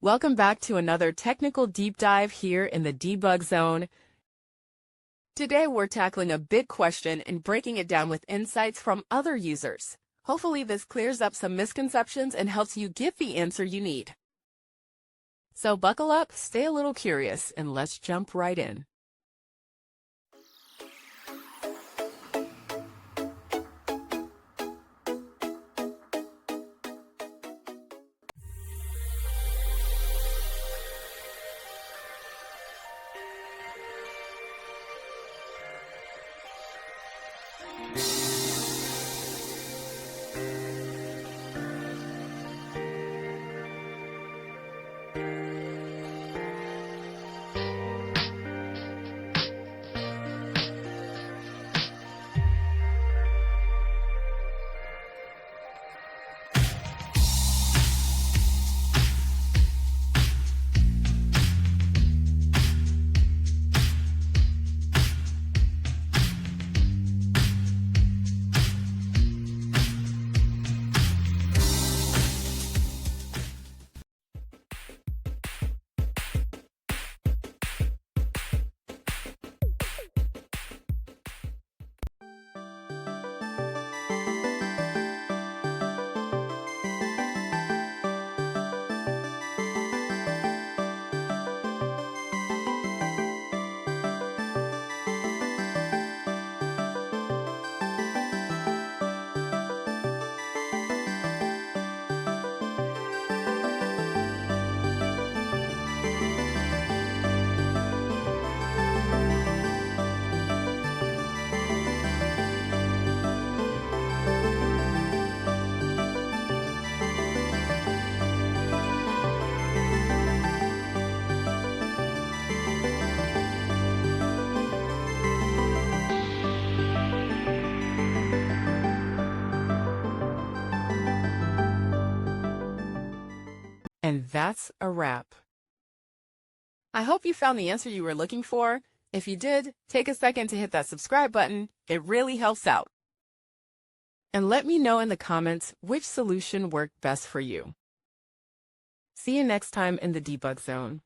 Welcome back to another technical deep dive here in the debug zone. Today we're tackling a big question and breaking it down with insights from other users. Hopefully this clears up some misconceptions and helps you get the answer you need. So buckle up, stay a little curious, and let's jump right in. And that's a wrap. I hope you found the answer you were looking for. If you did, take a second to hit that subscribe button. It really helps out. And let me know in the comments which solution worked best for you. See you next time in the debug zone.